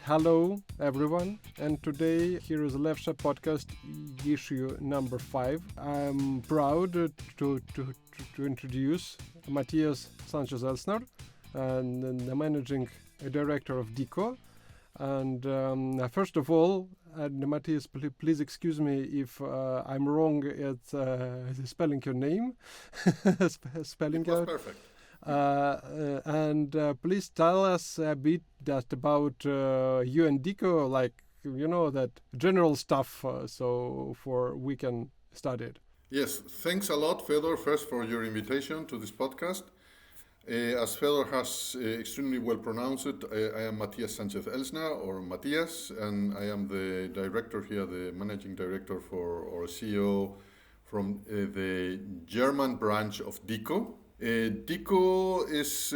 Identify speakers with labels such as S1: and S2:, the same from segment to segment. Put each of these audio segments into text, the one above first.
S1: Hello, everyone, and today here is Levsha Podcast issue number 5. I'm proud to introduce Matias Sanchez Elsner, and the managing director of DICO. And first of all, Matias, please excuse me if I'm wrong at spelling your name.
S2: Spelling it was out. Perfect.
S1: And please tell us a bit about you and DICO, like, that general stuff, so we can study it.
S2: Yes, thanks a lot, Fedor, first for your invitation to this podcast. As Fedor has extremely well pronounced it, I am Matias Sanchez Elsner, or Matias, and I am the director here, the managing director or CEO from the German branch of DICO. DICO is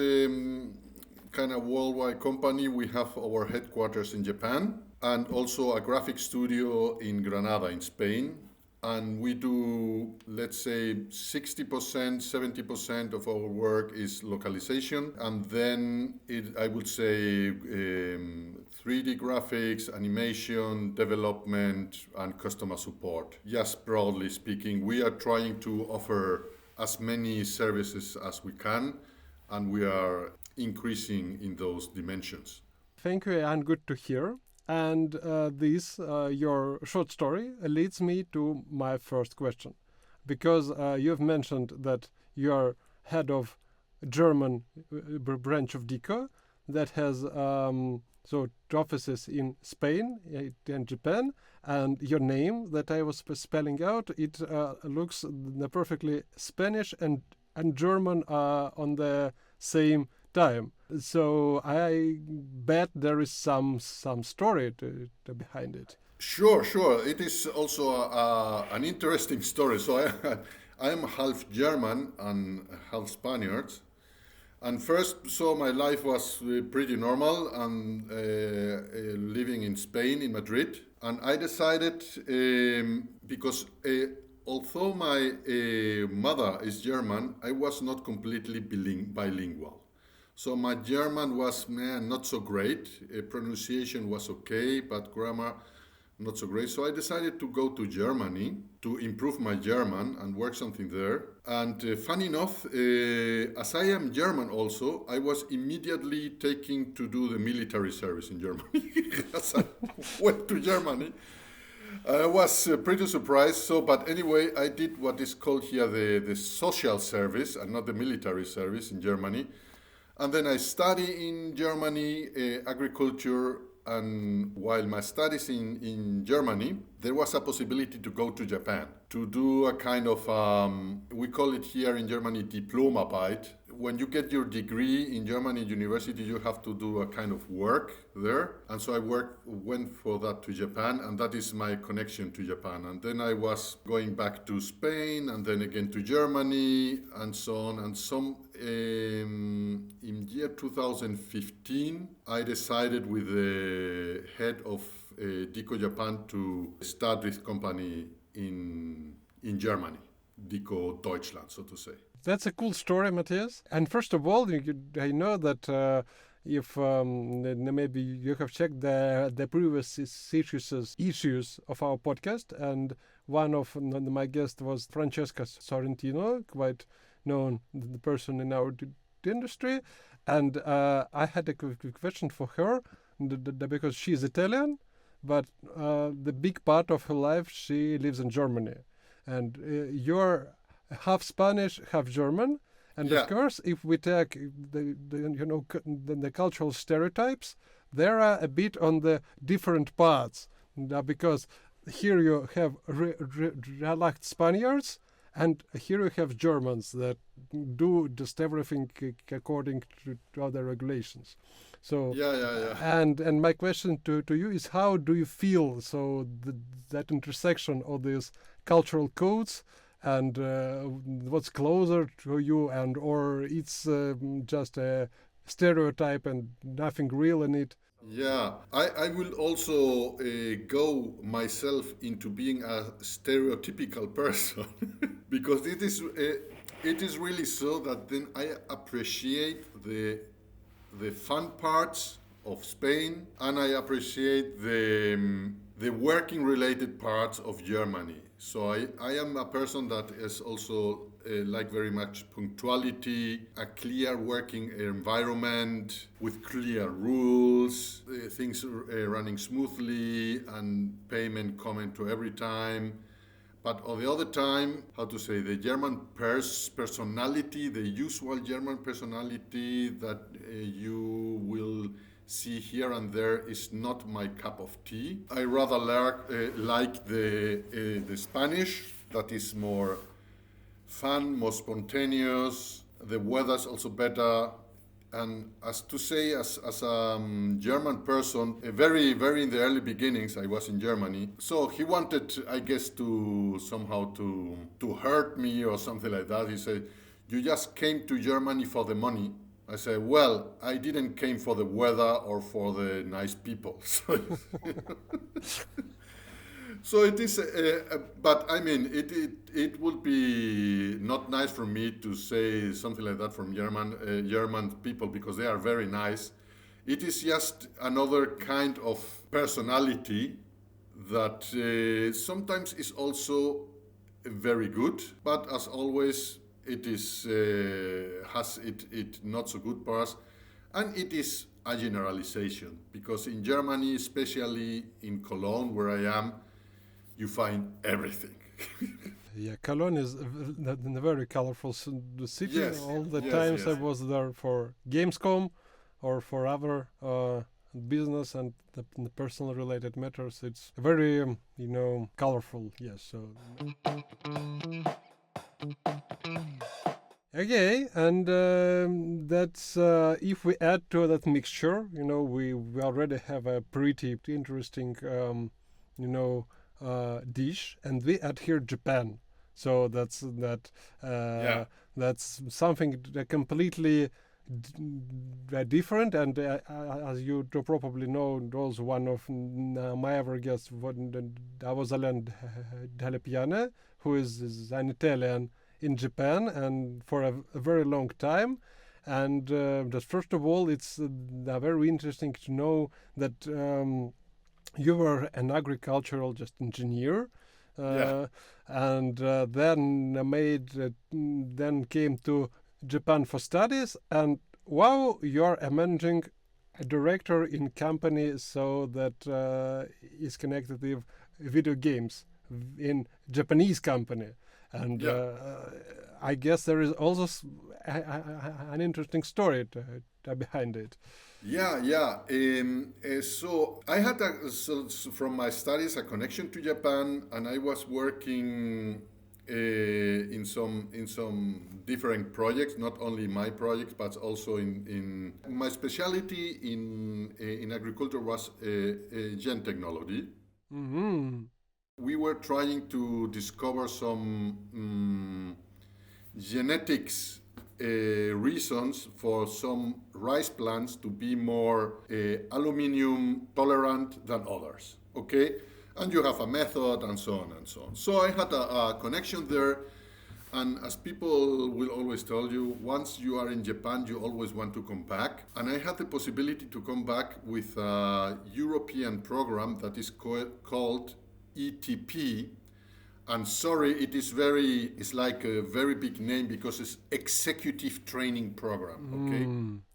S2: kind of worldwide company. We have our headquarters in Japan and also a graphic studio in Granada in Spain. And we do, let's say, 60%, 70% of our work is localization. And then I would say 3D graphics, animation, development, and customer support. Just broadly speaking, we are trying to offer as many services as we can, and we are increasing in those dimensions.
S1: Thank you, and good to hear. And your short story leads me to my first question, because you've mentioned that you are head of German branch of DICO that has offices in Spain and Japan, and your name that I was spelling out, it looks perfectly Spanish and German on the same time. So I bet there is some story to behind it.
S2: Sure. It is also an interesting story. So I am half German and half Spaniard. And first, so my life was pretty normal and living in Spain, in Madrid. And I decided, because although my mother is German, I was not completely bilingual. So my German was not so great. Pronunciation was okay, but grammar not so great. So I decided to go to Germany to improve my German and work something there. And funny enough, as I am German also, I was immediately taken to do the military service in Germany. As I went to Germany, I was pretty surprised. But anyway, I did what is called here the social service and not the military service in Germany. And then I study in Germany agriculture. And while my studies in Germany, there was a possibility to go to Japan to do a kind of, we call it here in Germany, Diplomarbeit. When you get your degree in Germany university, you have to do a kind of work there. And so I went for that to Japan, and that is my connection to Japan. And then I was going back to Spain, and then again to Germany, and so on. And in year 2015, I decided with the head of DICO Japan to start this company in Germany, DICO Deutschland, so to say.
S1: That's a cool story, Matias. And first of all, I know that if maybe you have checked the previous issues of our podcast, and one of my guests was Francesca Sorrentino, quite known the person in our industry, and I had a question for her because she's Italian, but the big part of her life she lives in Germany, and you're half Spanish, half German, and
S2: yeah.
S1: Of course, if we take the cultural stereotypes, there are a bit on the different parts, because here you have relaxed Spaniards, and here you have Germans that do just everything according to other regulations. So
S2: yeah.
S1: And my question to you is, how do you feel that intersection of these cultural codes, and what's closer to you, and or it's just a stereotype and nothing real in it?
S2: Yeah, I will also go myself into being a stereotypical person because it is really so that then I appreciate the fun parts of Spain, and I appreciate the working related parts of Germany. So I am a person that is also like very much punctuality, a clear working environment with clear rules, things running smoothly, and payment coming to every time. But on the other time, how to say, the German personality, the usual German personality that you will see here and there is not my cup of tea. I rather like the Spanish, that is more fun, more spontaneous. The weather's also better. And as a German person, very in the early beginnings, I was in Germany. So he wanted, I guess, to somehow to hurt me or something like that. He said, "You just came to Germany for the money." I said, "Well, I didn't came for the weather or for the nice people." So it is, but I mean, it would be not nice for me to say something like that from German people, because they are very nice. It is just another kind of personality that sometimes is also very good, but as always, it is has it not so good parts, and it is a generalization, because in Germany, especially in Cologne, where I am, you find everything.
S1: Yeah, Cologne is a very colorful city.
S2: Yes,
S1: All the
S2: yes,
S1: times I
S2: yes.
S1: was there for Gamescom or for other business and the personal related matters. It's very, colorful. Yes. So. Okay, and that's if we add to that mixture, we already have a pretty interesting, dish, and we add here Japan. So that's
S2: Yeah.
S1: that's something completely different, and as you probably know, those one of my ever guests, I was Alain Delepiane, who is an Italian in Japan and for a very long time. And just first of all, it's very interesting to know that you were an agricultural just engineer,
S2: Yeah.
S1: and then came to Japan for studies, and wow, you're a managing director in company so that is connected with video games in Japanese company. And
S2: Yeah.
S1: I guess there is also an interesting story behind it.
S2: Yeah. So I had from my studies a connection to Japan, and I was working in some different projects, not only my projects, but also in my specialty in agriculture was gen technology.
S1: Mm-hmm.
S2: We were trying to discover some genetics reasons for some rice plants to be more aluminum tolerant than others. Okay, and you have a method and so on and so on. So I had a connection there, and as people will always tell you, once you are in Japan, you always want to come back. And I had the possibility to come back with a European program that is called ETP. And sorry, it's like a very big name because it's Executive Training Program, okay?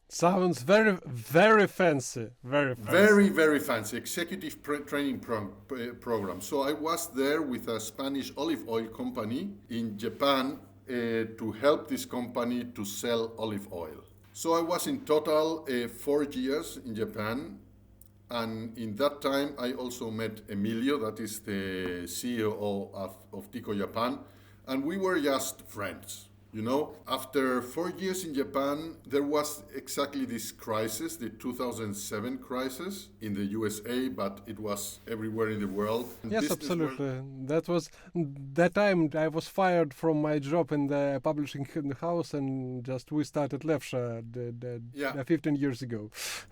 S1: Sounds very, very fancy. Very fancy.
S2: Very fancy. Executive Training Program. So I was there with a Spanish olive oil company in Japan to help this company to sell olive oil. So I was in total 4 years in Japan. And in that time, I also met Emilio, that is the CEO of DICO Japan, and we were just friends. After 4 years in Japan, there was exactly this crisis, the 2007 crisis in the USA, but it was everywhere in the world.
S1: Yes, absolutely. That was that time I was fired from my job in the publishing house, and just we started Levsha 15 years ago.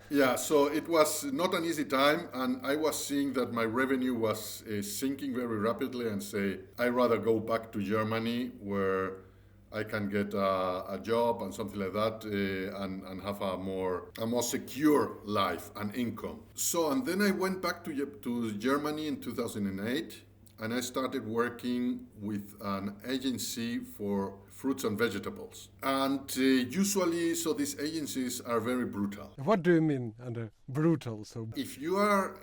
S2: Yeah, so it was not an easy time, and I was seeing that my revenue was sinking very rapidly, and say, I'd rather go back to Germany, where I can get a job and something like that, and have a more secure life and income. So, and then I went back to Germany in 2008, and I started working with an agency for fruits and vegetables. And usually, so these agencies are very brutal.
S1: What do you mean under brutal? So
S2: If you are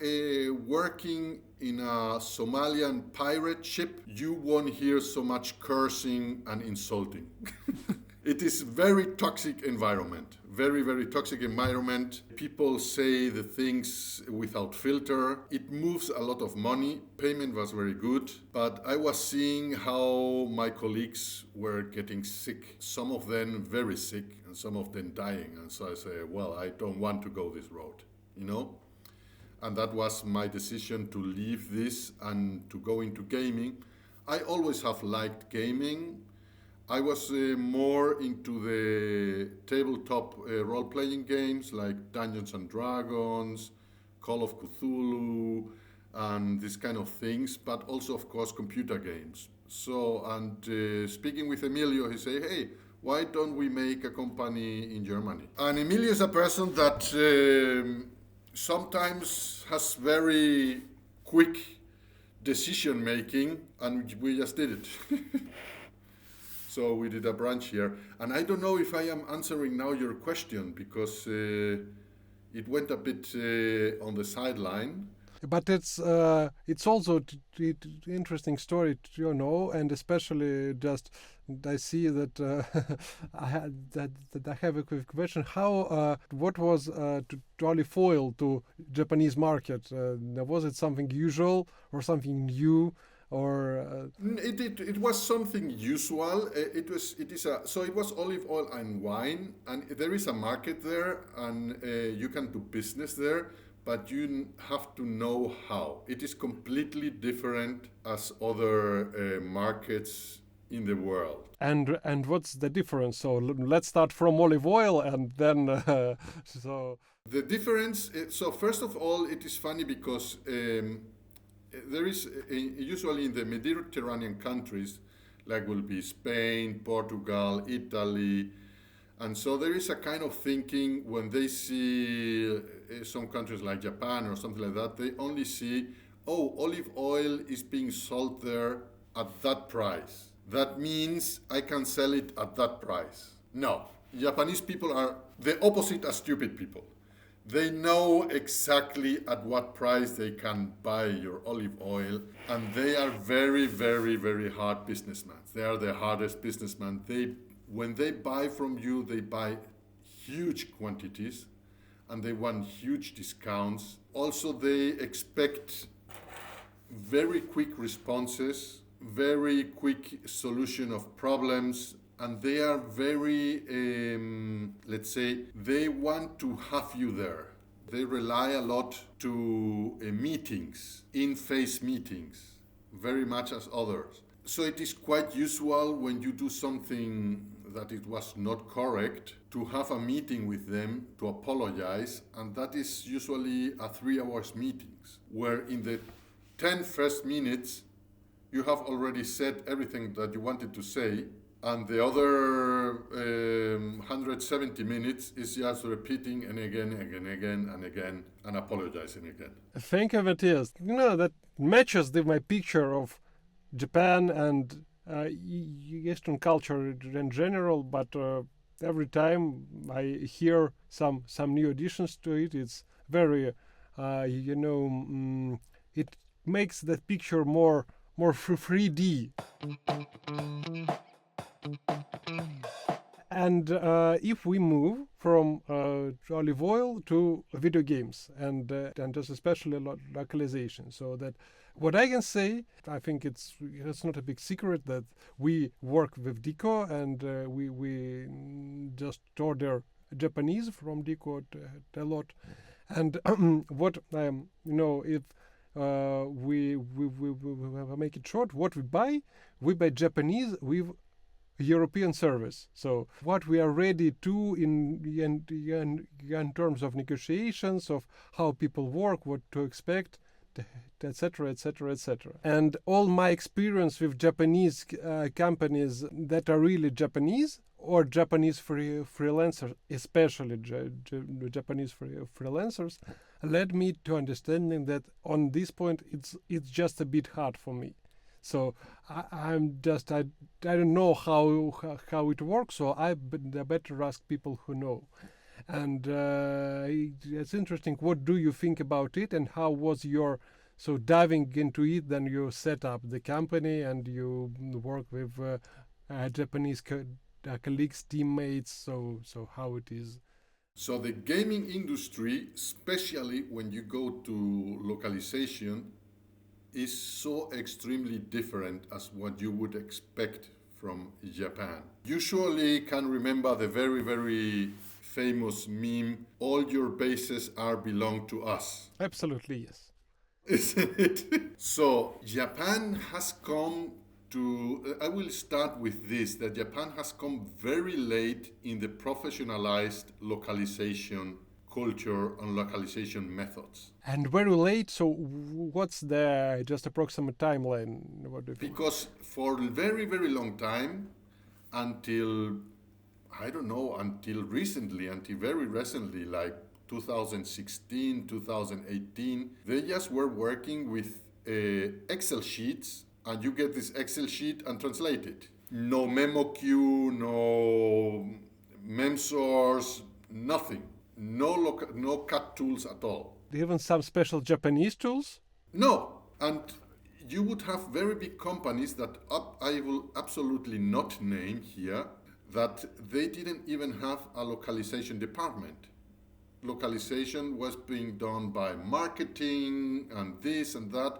S2: working in a Somalian pirate ship, you won't hear so much cursing and insulting. It is very toxic environment. Very, very toxic environment. People say the things without filter. It moves a lot of money. Payment was very good. But I was seeing how my colleagues were getting sick. Some of them very sick and some of them dying. And so I say, well, I don't want to go this road, you know? And that was my decision to leave this and to go into gaming. I always have liked gaming. I was more into the tabletop role-playing games like Dungeons and Dragons, Call of Cthulhu, and these kind of things, but also, of course, computer games. So, and speaking with Emilio, he said, hey, why don't we make a company in Germany? And Emilio is a person that sometimes has very quick decision making, and we just did it. So we did a branch here. And I don't know if I am answering now your question because it went a bit on the sideline.
S1: but it's also interesting story, you know, and especially just I see that I had that I have a quick question. How what was to olive oil to Japanese market? Was it something usual or something new? Or
S2: it was something usual. It was olive oil and wine, and there is a market there, and you can do business there, but you have to know how. It is completely different as other markets in the world.
S1: And what's the difference? So let's start from olive oil, and then so
S2: the difference. So first of all, it is funny because. There is usually in the Mediterranean countries, like will be Spain, Portugal, Italy, and so there is a kind of thinking when they see some countries like Japan or something like that, they only see, oh, olive oil is being sold there at that price. That means I can sell it at that price. No, Japanese people are the opposite as stupid people. They know exactly at what price they can buy your olive oil, and they are very, very, very hard businessmen. They are the hardest businessmen. When they buy from you, they buy huge quantities, and they want huge discounts. Also, they expect very quick responses, very quick solution of problems, and they are very, let's say, they want to have you there. They rely a lot to meetings, in-face meetings, very much as others. So it is quite usual when you do something that it was not correct to have a meeting with them to apologize, and that is usually a 3 hours meetings, where in the 10 first minutes you have already said everything that you wanted to say, and the other 170 minutes is just repeating and again and apologizing again.
S1: Thank you, Matias. You know, that matches my picture of Japan and Eastern culture in general, but every time I hear some new additions to it, it's very, it makes that picture more 3D. And if we move from olive oil to video games and just especially localization, so that what I can say, I think it's not a big secret that we work with DICO and we just order Japanese from DICO a lot. And what if we make it short, what we buy Japanese with European service. So what we are ready to in terms of negotiations, of how people work, what to expect, etc., etc., etc. And all my experience with Japanese companies that are really Japanese or Japanese freelancers, especially Japanese freelancers, led me to understanding that on this point it's just a bit hard for me. So I don't know how it works. So I better ask people who know. And it's interesting. What do you think about it, and how was your so diving into it? Then you set up the company and you work with Japanese colleagues, teammates. So how it is?
S2: So the gaming industry, especially when you go to localization, is so extremely different as what you would expect from Japan. Usually can remember the very, very famous meme, all your bases are belong to us.
S1: Absolutely, yes.
S2: Isn't it? So Japan has come to, I will start with this, that Japan has come very late in the professionalized localization culture and localization methods.
S1: And very late. So what's the just approximate timeline? What do you think?
S2: Because for a very, very long time, until, I don't know, until recently, until very recently, like 2016, 2018, they just were working with Excel sheets, and you get this Excel sheet and translate it. No memo queue, no mem source, nothing. No cut tools at all.
S1: Even some special Japanese tools?
S2: No, and you would have very big companies that I will absolutely not name here, that they didn't even have a localization department. Localization was being done by marketing and this and that.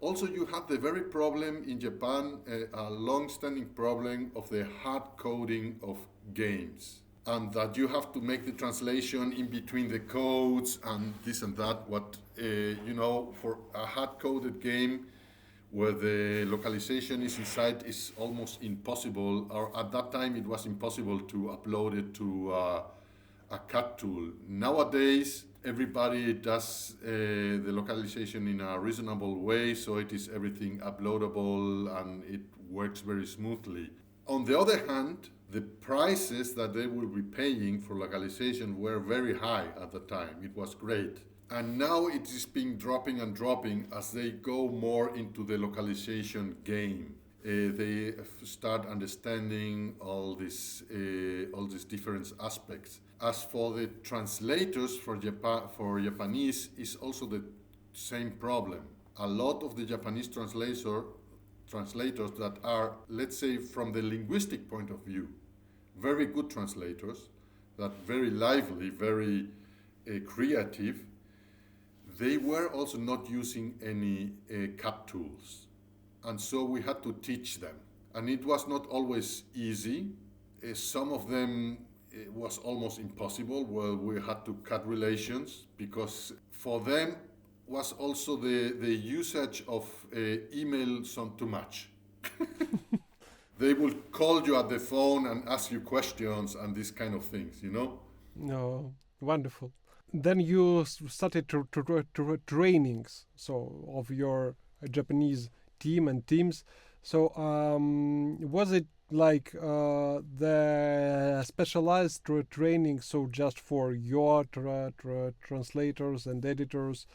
S2: Also, you have the very problem in Japan, a long-standing problem of the hard coding of games. And that you have to make the translation in between the codes and this and that. What, for a hard-coded game where the localization is inside is almost impossible, or at that time it was impossible to upload it to a cut tool. Nowadays, everybody does the localization in a reasonable way, so it is everything uploadable and it works very smoothly. On the other hand, the prices that they will be paying for localization were very high at the time. It was great. And now it is being dropping and dropping as they go more into the localization game. They start understanding all these different aspects. As for the translators for Japanese, is also the same problem. A lot of the Japanese translators that are, let's say, from the linguistic point of view, very good translators, that very lively, very creative, they were also not using any cut tools. And so we had to teach them. And it was not always easy. Some of them it was almost impossible, where we had to cut relations, because for them was also the usage of email some too much. They will call you at the phone and ask you questions and these kind of things, you know?
S1: No, wonderful. Then you started to trainings, so of your Japanese team and teams. So was it like the specialized training, so just for your translators and editors,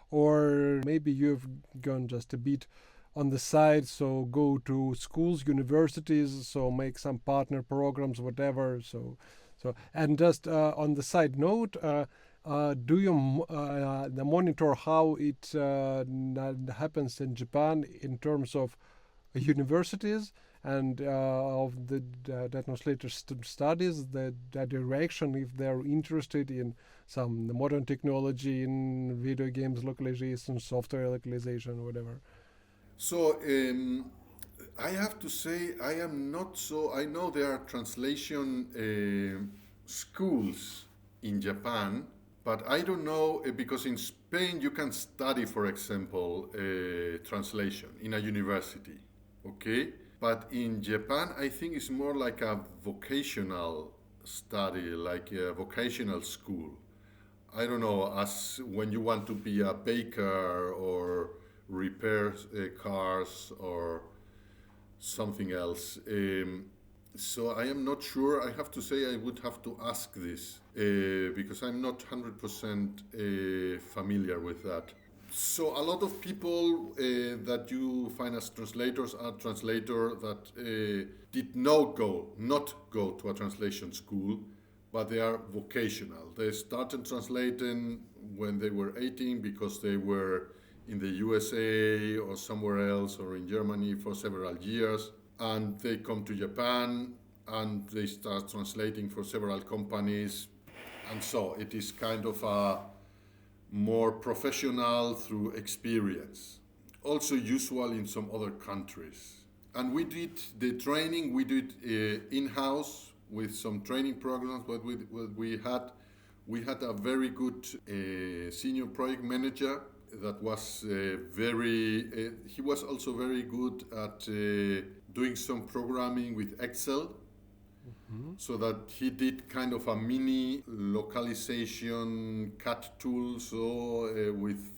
S1: or maybe you've gone just a bit on the side, so go to schools, universities, so make some partner programs, whatever. So and just on the side note, do you monitor how it happens in Japan in terms of universities and of the translator studies, the direction, if they're interested in some modern technology in video games localization, software localization, whatever?
S2: So I have to say I am not so. I know there are translation schools in Japan, but I don't know because in Spain you can study, for example, translation in a university, okay? But in Japan, I think it's more like a vocational study, like a vocational school. I don't know, as when you want to be a baker or repair cars or something else. So I am not sure. I have to say I would have to ask this because I'm not 100% familiar with that. So a lot of people that you find as translators are translators that did not go to a translation school, but they are vocational. They started translating when they were 18 because they were in the USA or somewhere else or in Germany for several years, and they come to Japan and they start translating for several companies, and so it is kind of a more professional through experience. Also usual in some other countries. And we did the training, we did in-house with some training programs, but we had a very good senior project manager that was he was also very good at doing some programming with Excel. Mm-hmm. So that he did kind of a mini localization cut tool, so with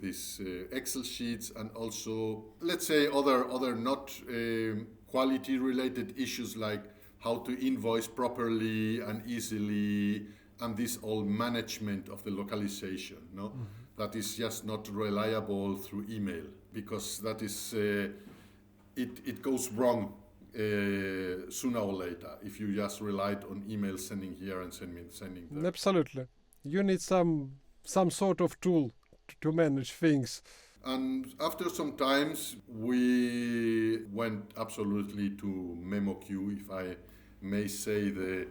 S2: these Excel sheets, and also let's say other not quality related issues like how to invoice properly and easily, and this all management of the localization. No, mm-hmm. That is just not reliable through email, because that is it goes wrong. Sooner or later, if you just relied on email sending here and sending there.
S1: Absolutely, you need some sort of tool to manage things.
S2: And after some times, we went absolutely to MemoQ, if I may say the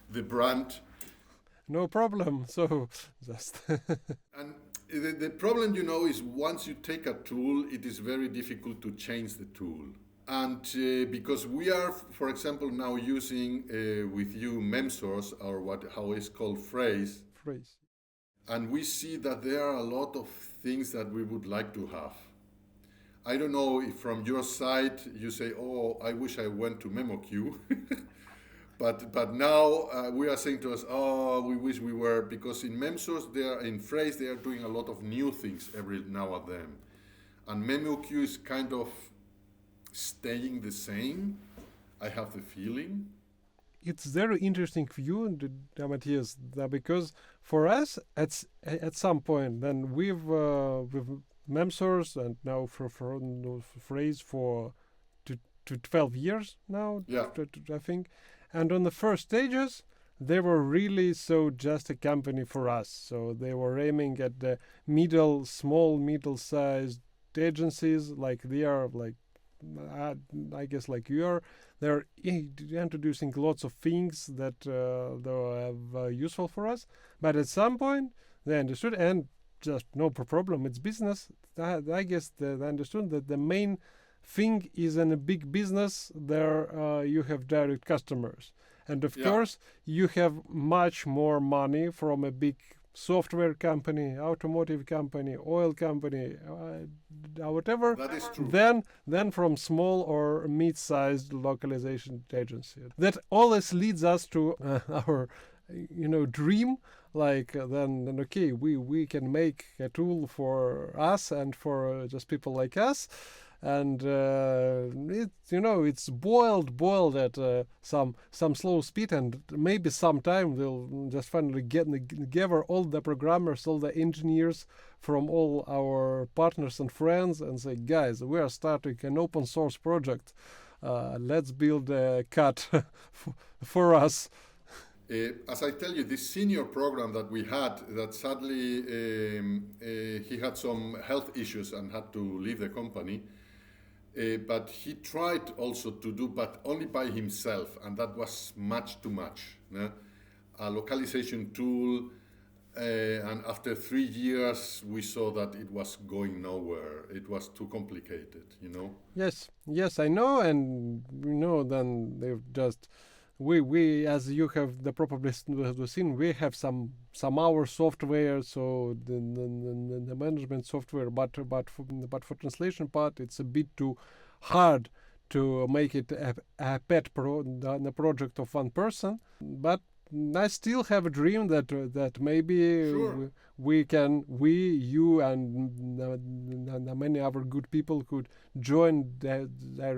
S2: the brand.
S1: No problem. So just
S2: and the problem, is once you take a tool, it is very difficult to change the tool. And because we are, for example, now using with you MemSource, or how it's called phrase, and we see that there are a lot of things that we would like to have. I don't know if from your side you say, "Oh, I wish I went to MemoQ," but now we are saying to us, "Oh, we wish we were," because in MemSource, in phrase, they are doing a lot of new things every now and then, and MemoQ is kind of staying the same, I have the feeling.
S1: It's very interesting view, Matias, because for us, at some point, then with MemSource and now for phrase for to 12 years now,
S2: yeah.
S1: I think. And on the first stages, they were really just a company for us. So they were aiming at the small, middle-sized agencies, like they are like, I guess like you are. They're introducing lots of things that are useful for us. But at some point, they understood, and just no problem, it's business. I guess they understood that the main thing is in a big business, there you have direct customers. And of course, you have much more money from a big software company, automotive company, oil company, whatever,
S2: that is true.
S1: Then from small or mid-sized localization agency. That always leads us to our dream, like then okay, we can make a tool for us and for just people like us. And it's boiled at some slow speed, and maybe sometime we'll just finally get together all the programmers, all the engineers from all our partners and friends, and say, guys, we are starting an open source project. Let's build a cut for us.
S2: As I tell you, this senior program that we had, that sadly he had some health issues and had to leave the company. But he tried also to do, but only by himself, and that was much too much. A localization tool, and after 3 years, we saw that it was going nowhere. It was too complicated,
S1: Yes, I know, and then they've just. We as you have probably seen, we have some our software, so the management software, but for translation part, it's a bit too hard to make it a pet the project of one person. But I still have a dream that maybe
S2: Sure.
S1: you, and many other good people could join their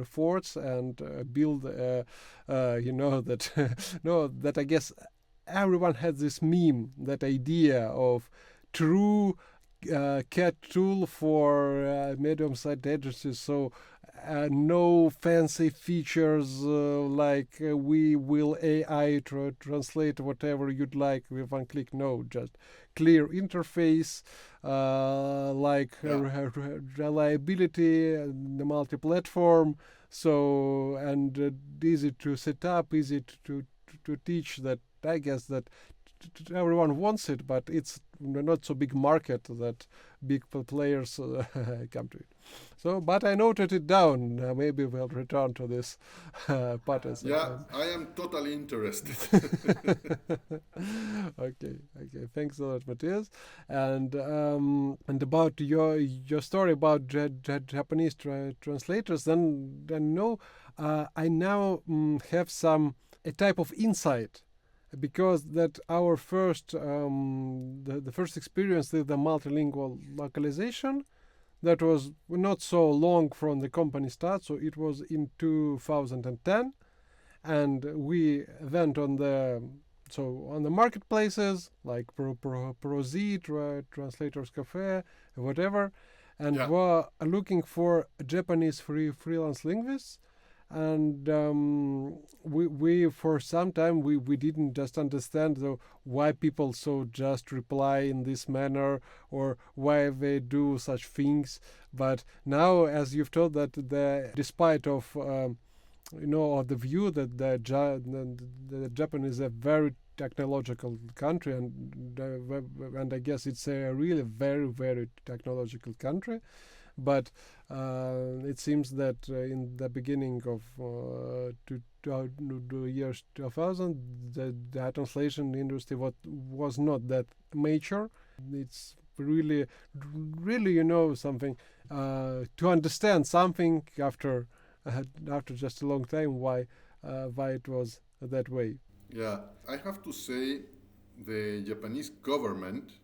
S1: efforts and build. That no, that I guess everyone has this meme, that idea of true CAD tool for medium-sized agencies. So no fancy features like we will AI translate whatever you'd like with one click. No, just clear interface,
S2: Yeah.
S1: reliability, the multi-platform. So and easy to set up, easy to teach. That I guess that everyone wants it, but it's not so big market that big players come to it. So, but I noted it down. Maybe we'll return to this pattern
S2: Yeah,
S1: sometime.
S2: I am totally interested.
S1: Okay. Thanks a lot, Matias. And about your story about Japanese translators, then no, I now have a type of insight, because that our first the first experience with the multilingual localization, that was not so long from the company start, so it was in 2010, and we went on the marketplaces like ProZ, Translators Cafe, whatever, and
S2: Yeah.
S1: were looking for Japanese freelance linguists. And we for some time we didn't just understand why people so just reply in this manner, or why they do such things. But now, as you've told, that despite of the view that the Japan is a very technological country, and I guess it's a really very, very technological country. But it seems that in the beginning of the years 2000, the translation industry was not that mature. It's really, really, something to understand something after just a long time, why it was that way.
S2: Yeah, I have to say the Japanese government,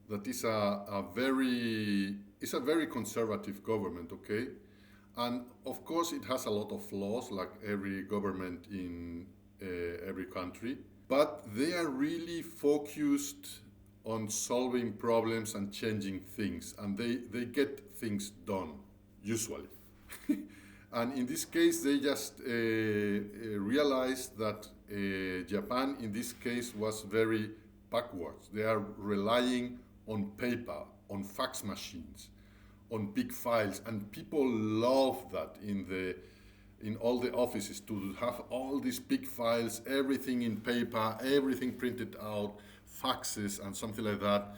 S2: that is a very conservative government, okay? And of course it has a lot of flaws like every government in every country, but they are really focused on solving problems and changing things, and they get things done usually. And in this case, they just realized that Japan, in this case, was very backwards. They are relying on paper, on fax machines, on big files, and people love that in all the offices, to have all these big files, everything in paper, everything printed out, faxes and something like that.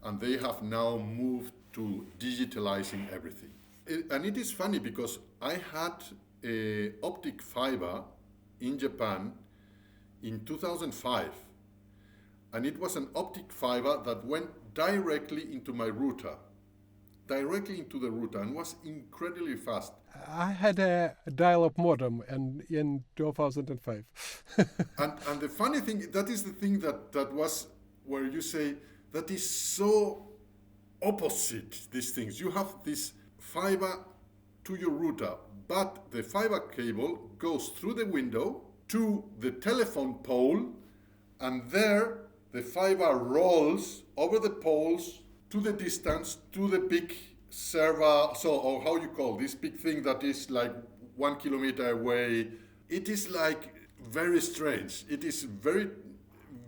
S2: And they have now moved to digitalizing everything. And it is funny because I had a optic fiber in Japan in 2005, and it was an optic fiber that went directly into my router, directly into the router, and was incredibly fast.
S1: I had a dial-up modem in 2005.
S2: And the funny thing, that is the thing that was where you say that is so opposite these things. You have this fiber to your router, but the fiber cable goes through the window to the telephone pole, and there the fiber rolls over the poles to the distance to the big server, or how you call this big thing that is like 1 kilometer away. It is like very strange. It is very,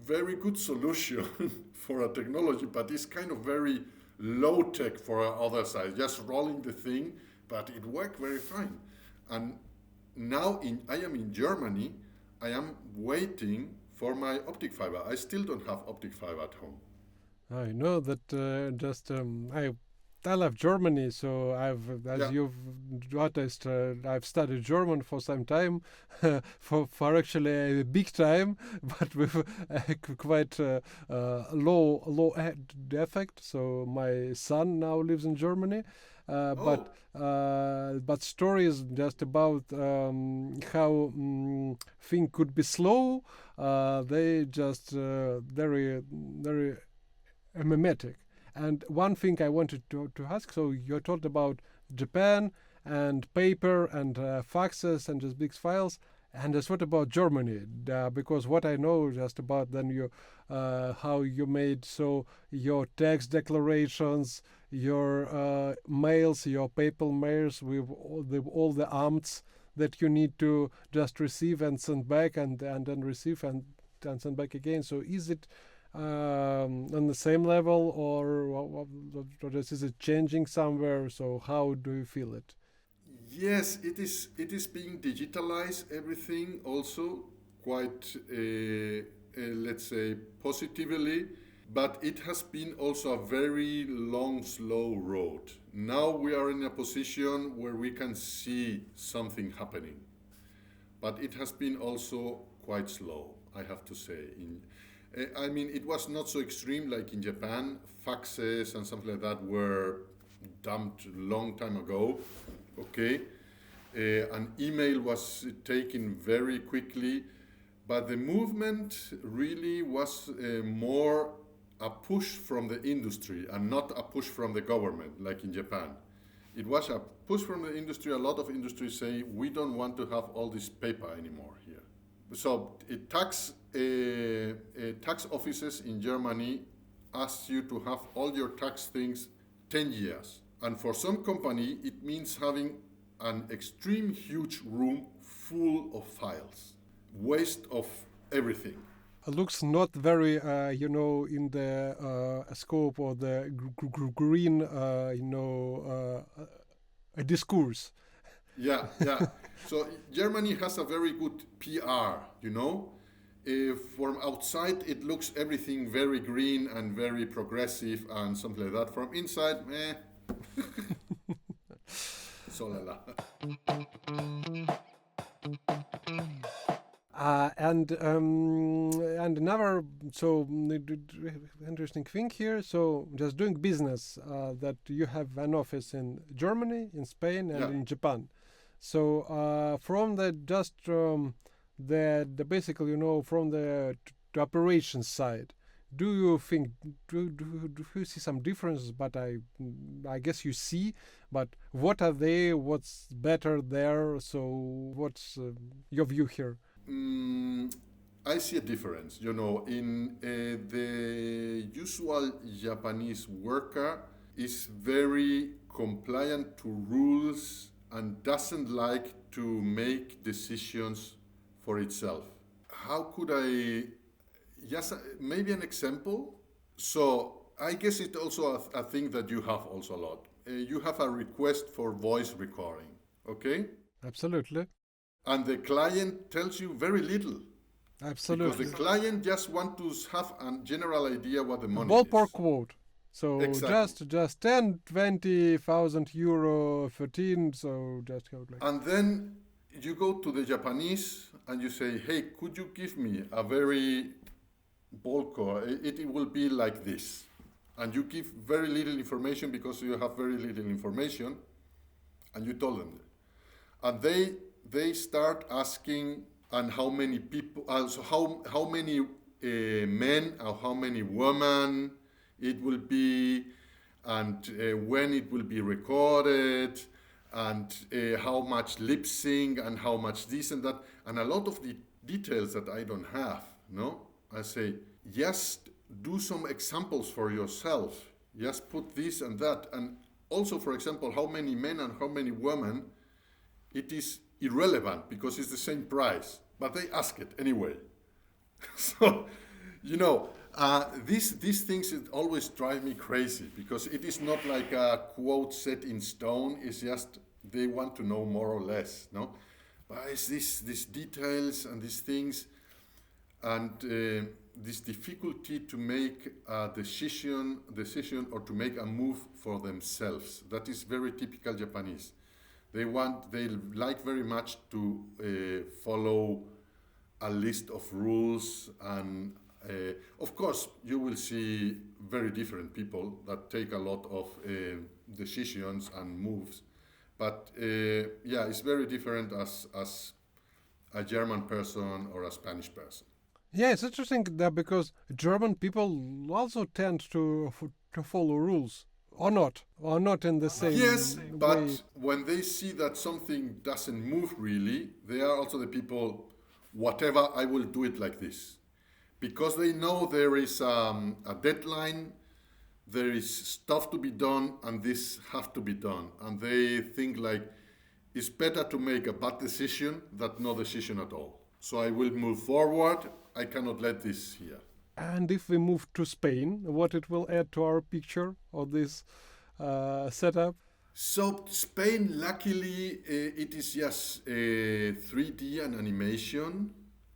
S2: very good solution for a technology, but it's kind of very low tech for other side, just rolling the thing, but it worked very fine. And now I am in Germany. I am waiting for my optic fiber. I still don't have optic fiber at home.
S1: I know that I love Germany, so as
S2: Yeah,
S1: you've noticed, I've studied German for some time, for actually a big time, but with quite low effect. So my son now lives in Germany, but
S2: Oh,
S1: stories just about how thing could be slow. They just very mimetic. And one thing I wanted to ask, so you talked about Japan and paper and faxes and just big files. And just what about Germany? Because what I know just about then you, how you made so your tax declarations, your mails, your paper mails with all the amts that you need to just receive and send back and then receive and send back again. So is it on the same level, or is it changing somewhere? So how do you feel it?
S2: yes, it is. It is being digitalized. Everything also quite, let's say, positively. But it has been also a very long, slow road. Now we are in a position where we can see something happening. But it has been also quite slow, I have to say. I mean, it was not so extreme like in Japan. Faxes and something like that were dumped long time ago. Okay, an email was taken very quickly, but the movement really was more a push from the industry and not a push from the government like in Japan. It was a push from the industry. A lot of industries say we don't want to have all this paper anymore here. So tax offices in Germany ask you to have all your tax things 10 years. And for some company, it means having an extreme huge room full of files, waste of everything.
S1: Looks not very, in the scope or the green, a discourse.
S2: Yeah, yeah. So Germany has a very good PR, you know. From outside, it looks everything very green and very progressive and something like that. From inside, so la la.
S1: And another interesting thing here. So just doing business, that you have an office in Germany, in Spain, and
S2: Yeah.
S1: in Japan. So from the just the basically from the operations side, do you think do you see some differences? But I guess you see. But what are they? What's better there? So what's your view here?
S2: Mm, I see a difference. You know, in the usual Japanese worker is very compliant to rules and doesn't like to make decisions for itself. How could I? Yes, maybe an example. So I guess it's also a thing that you have also a lot. You have a request for voice recording, okay?
S1: Absolutely.
S2: And the client tells you very little because the
S1: Absolutely.
S2: client just wants to have a general idea what the
S1: A
S2: money
S1: ballpark
S2: is.
S1: quote. So
S2: Exactly.
S1: just 10, 20,000 euro, 13. So just go like.
S2: And then you go to the Japanese and you say, hey, could you give me a very bulk or it will be like this. And you give very little information because you have very little information and you told them. And they start asking and how many people, also how many men or how many women it will be, and when it will be recorded, and how much lip sync and how much this and that, and a lot of the details that I don't have. No, I say just do some examples for yourself. Just put this and that, and also, for example, how many men and how many women, it is irrelevant because it's the same price, but they ask it anyway. So, you know, these things it always drive me crazy because it is not like a quote set in stone. It's just they want to know more or less, no. But it's these details and these things, and this difficulty to make a decision or to make a move for themselves. That is very typical Japanese. They like very much to follow a list of rules and Of course, you will see very different people that take a lot of decisions and moves, but yeah, it's very different as a German person or a Spanish person.
S1: Yeah, it's interesting that because German people also tend to follow rules, or not in the
S2: Yes,
S1: same way.
S2: but when they see that something doesn't move really, they are also the people, whatever, I will do it like this. Because they know there is a deadline, there is stuff to be done, and this have to be done. And they think like, it's better to make a bad decision than no decision at all. So I will move forward. I cannot let this here.
S1: And if we move to Spain, what it will add to our picture of this setup?
S2: So Spain, luckily, it is just 3D and animation.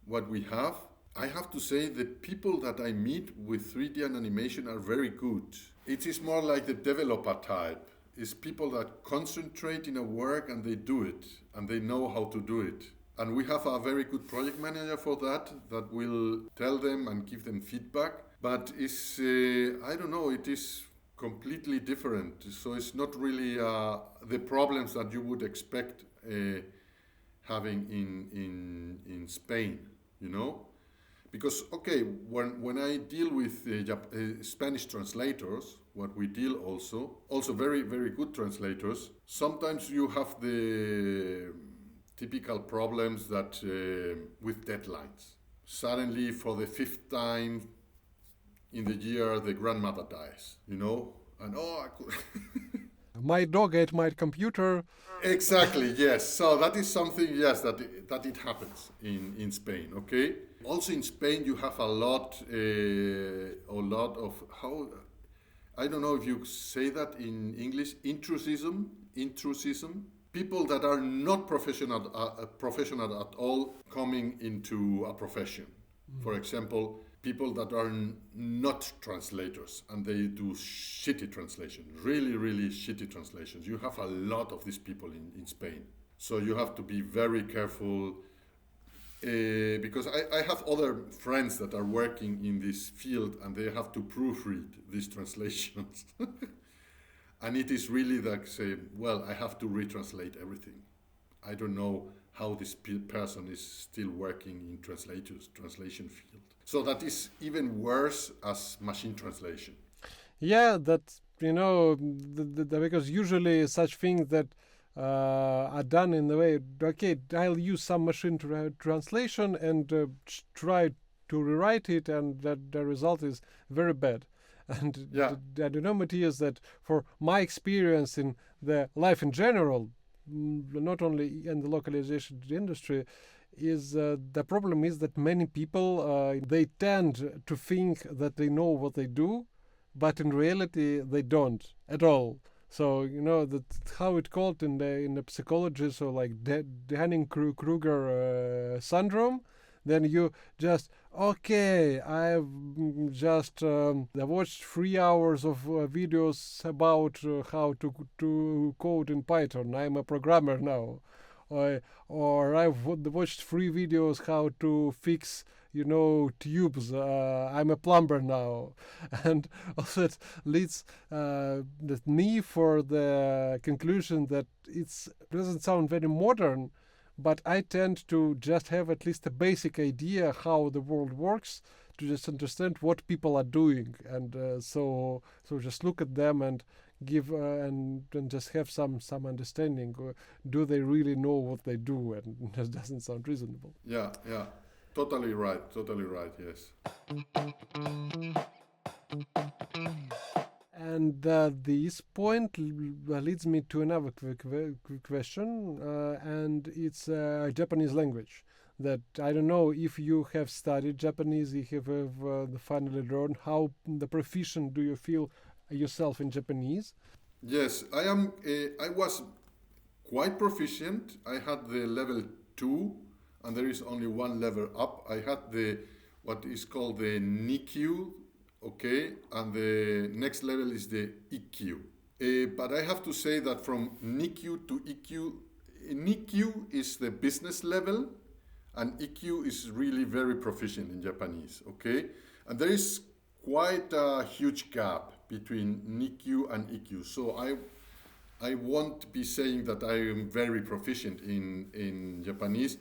S2: What we have, I have to say, the people that I meet with 3D and animation are very good. It is more like the developer type. It's people that concentrate in a work and they do it and they know how to do it. And we have a very good project manager for that will tell them and give them feedback. But it's, I don't know, it is completely different. So it's not really the problems that you would expect having in Spain, you know? Because, okay, when I deal with Spanish translators, what we deal also very, very good translators, sometimes you have the typical problems that with deadlines. Suddenly, for the fifth time in the year, the grandmother dies, you know? And I could
S1: My dog ate my computer.
S2: Exactly, yes. So that is something, yes, that it happens in Spain, okay? Also in Spain, you have a lot of, how, I don't know if you say that in English, intrusism. People that are not professional at all coming into a profession. For example, people that are not translators and they do shitty translations, really, really shitty translations. You have a lot of these people in Spain. So you have to be very careful because I have other friends that are working in this field and they have to proofread these translations. And it is really like say, well, I have to retranslate everything. I don't know how this person is still working in translation field. So that is even worse as machine translation.
S1: Yeah, that because usually such things that are done in the way. Okay, I'll use some machine translation and try to rewrite it, and that the result is very bad. And
S2: Yeah.
S1: I do know, Matthias, that for my experience in the life in general, not only in the localization industry, is the problem is that many people they tend to think that they know what they do, but in reality they don't at all. So that how it called in the psychology, so like Dunning-Kruger syndrome. Then you just okay. I've just I watched 3 hours of videos about how to code in Python. I'm a programmer now, or I've watched 3 videos how to fix tubes. I'm a plumber now, and also it leads me for the conclusion that it doesn't sound very modern, but I tend to just have at least a basic idea how the world works, to just understand what people are doing, and so just look at them and give and just have some understanding. Do they really know what they do? And that doesn't sound reasonable.
S2: Yeah, yeah. Totally right, yes.
S1: And this point leads me to another quick question, and it's Japanese language. That I don't know if you have studied Japanese, if you have finally learned how the proficient do you feel yourself in Japanese?
S2: Yes, I am. I was quite proficient. I had the level 2, and there is only one level up. I had the what is called the NIKU, okay, and the next level is the EQ. But I have to say that from NIKU to EQ, NIKU is the business level, and EQ is really very proficient in Japanese, okay? And there is quite a huge gap between NICU and EQ. So I won't be saying that I am very proficient in Japanese,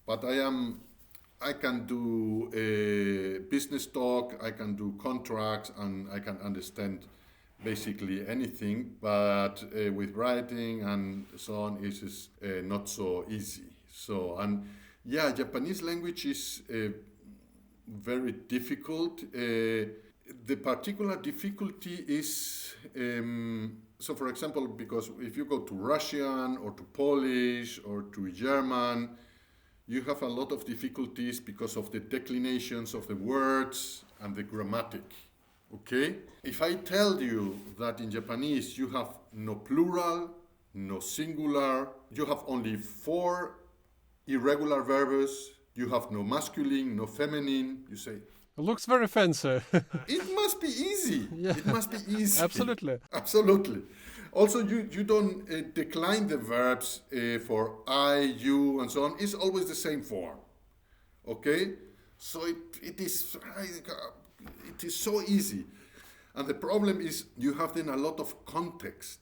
S2: but I can do business talk, I can do contracts, and I can understand basically anything. But with writing and so on, is not so easy. So, and yeah, Japanese language is very difficult. The particular difficulty is, so for example, because if you go to Russian or to Polish or to German, you have a lot of difficulties because of the declinations of the words and the grammatic. Okay? If I tell you that in Japanese you have no plural, no singular, you have only 4 irregular verbs, you have no masculine, no feminine, you say,
S1: It looks very fancy.
S2: it must be easy.
S1: Yeah.
S2: It must be easy.
S1: Absolutely.
S2: Absolutely. Also, you don't decline the verbs for I, you, and so on. It's always the same form. Okay? So it is so easy. And the problem is you have then a lot of context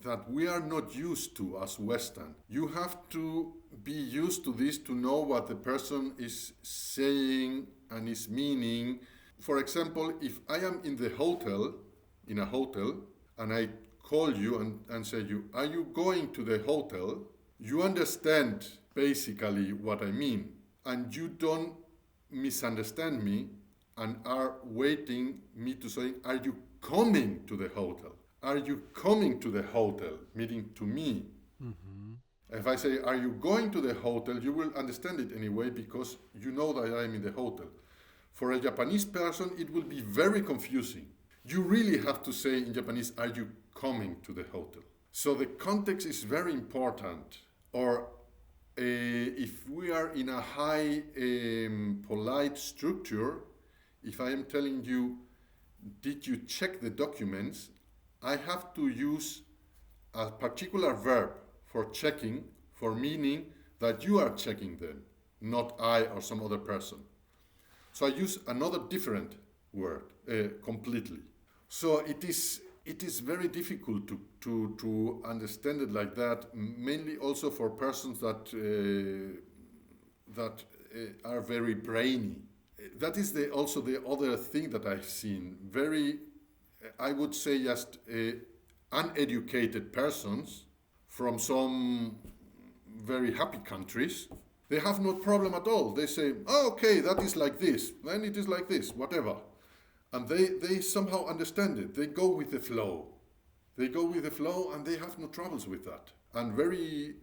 S2: that we are not used to as Western. You have to be used to this to know what the person is saying and is meaning. For example, if I am in a hotel, and I call you and say you, are you going to the hotel? You understand basically what I mean, and you don't misunderstand me and are waiting me to say, are you coming to the hotel? Are you coming to the hotel? Meaning to me. Mm-hmm. If I say, are you going to the hotel? You will understand it anyway because you know that I am in the hotel. For a Japanese person, it will be very confusing. You really have to say in Japanese, are you coming to the hotel? So the context is very important. Or if we are in a high polite structure, if I am telling you, did you check the documents? I have to use a particular verb for checking, for meaning that you are checking them, not I or some other person. So I use another different word completely. So it is very difficult to understand it like that, mainly also for persons that are very brainy. That is also the other thing that I've seen. Very, I would say, just uneducated persons from some very happy countries. They have no problem at all. They say, oh, okay, that is like this, then it is like this, whatever. And they somehow understand it. They go with the flow. They go with the flow and they have no troubles with that. And very